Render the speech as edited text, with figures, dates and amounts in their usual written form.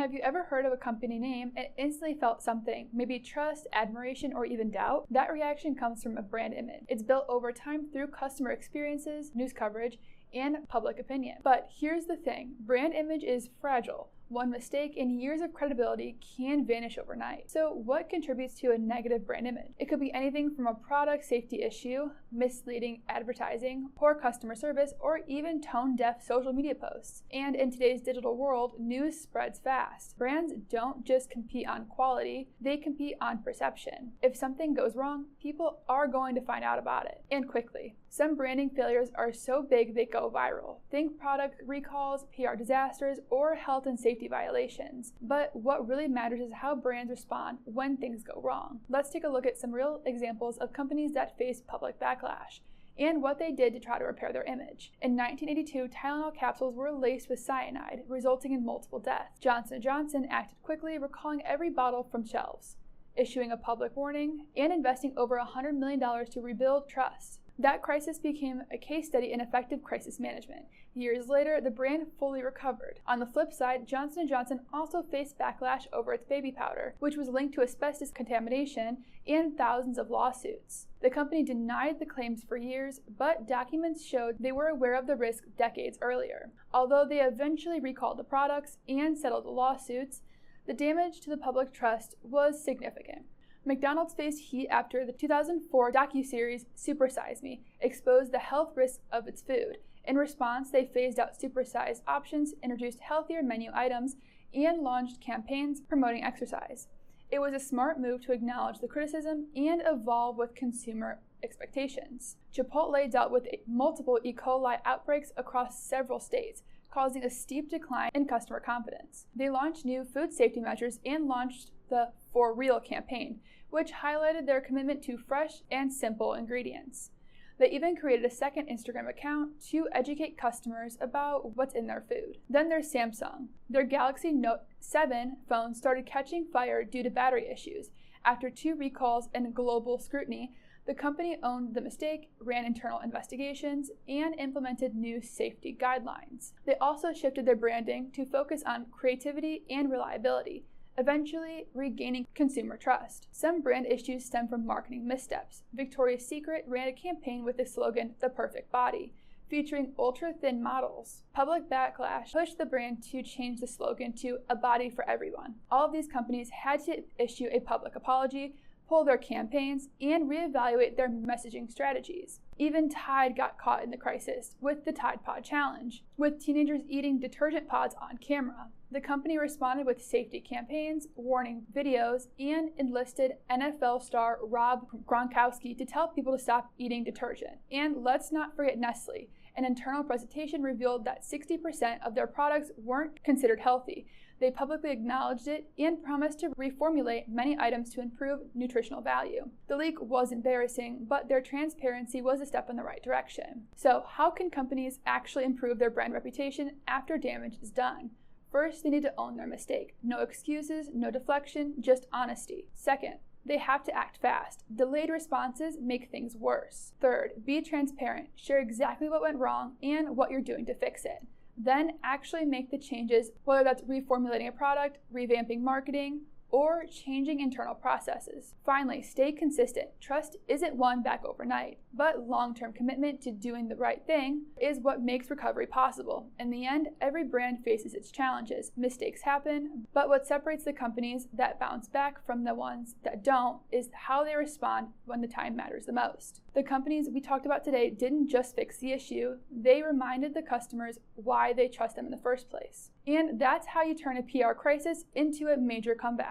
have you ever heard of a company name and instantly felt something, maybe trust, admiration, or even doubt? That reaction comes from a brand image. It's built over time through customer experiences, news coverage, and public opinion. But here's the thing, brand image is fragile. One mistake and years of credibility can vanish overnight. So what contributes to a negative brand image? It could be anything from a product safety issue, misleading advertising, poor customer service, or even tone-deaf social media posts. And in today's digital world, news spreads fast. Brands don't just compete on quality, they compete on perception. If something goes wrong, people are going to find out about it, and quickly. Some branding failures are so big they go viral. Think product recalls, PR disasters, or health and safety violations. But what really matters is how brands respond when things go wrong. Let's take a look at some real examples of companies that faced public backlash and what they did to try to repair their image. In 1982, Tylenol capsules were laced with cyanide, resulting in multiple deaths. Johnson & Johnson acted quickly, recalling every bottle from shelves, issuing a public warning, and investing over $100 million to rebuild trust. That crisis became a case study in effective crisis management. Years later, the brand fully recovered. On the flip side, Johnson & Johnson also faced backlash over its baby powder, which was linked to asbestos contamination and thousands of lawsuits. The company denied the claims for years, but documents showed they were aware of the risk decades earlier. Although they eventually recalled the products and settled the lawsuits, the damage to the public trust was significant. McDonald's faced heat after the 2004 docuseries Supersize Me exposed the health risks of its food. In response, they phased out supersized options, introduced healthier menu items, and launched campaigns promoting exercise. It was a smart move to acknowledge the criticism and evolve with consumer expectations. Chipotle dealt with multiple E. coli outbreaks across several states, causing a steep decline in customer confidence. They launched new food safety measures and launched the For Real campaign, which highlighted their commitment to fresh and simple ingredients. They even created a second Instagram account to educate customers about what's in their food. Then there's Samsung. Their Galaxy Note 7 phone started catching fire due to battery issues. After 2 recalls and global scrutiny, the company owned the mistake, ran internal investigations, and implemented new safety guidelines. They also shifted their branding to focus on creativity and reliability, eventually regaining consumer trust. Some brand issues stem from marketing missteps. Victoria's Secret ran a campaign with the slogan, "The Perfect Body," featuring ultra-thin models. Public backlash pushed the brand to change the slogan to "A Body for Everyone." All of these companies had to issue a public apology, pull their campaigns, and reevaluate their messaging strategies. Even Tide got caught in the crisis with the Tide Pod Challenge, with teenagers eating detergent pods on camera. The company responded with safety campaigns, warning videos, and enlisted NFL star Rob Gronkowski to tell people to stop eating detergent. And let's not forget Nestle. An internal presentation revealed that 60% of their products weren't considered healthy. They publicly acknowledged it and promised to reformulate many items to improve nutritional value. The leak was embarrassing, but their transparency was a step in the right direction. So, how can companies actually improve their brand reputation after damage is done? First, they need to own their mistake. No excuses, no deflection, just honesty. Second, they have to act fast. Delayed responses make things worse. Third, be transparent. Share exactly what went wrong and what you're doing to fix it. Then actually make the changes, whether that's reformulating a product, revamping marketing, or changing internal processes. Finally, stay consistent. Trust isn't won back overnight, but long-term commitment to doing the right thing is what makes recovery possible. In the end, every brand faces its challenges. Mistakes happen, but what separates the companies that bounce back from the ones that don't is how they respond when the time matters the most. The companies we talked about today didn't just fix the issue, they reminded the customers why they trust them in the first place. And that's how you turn a PR crisis into a major comeback.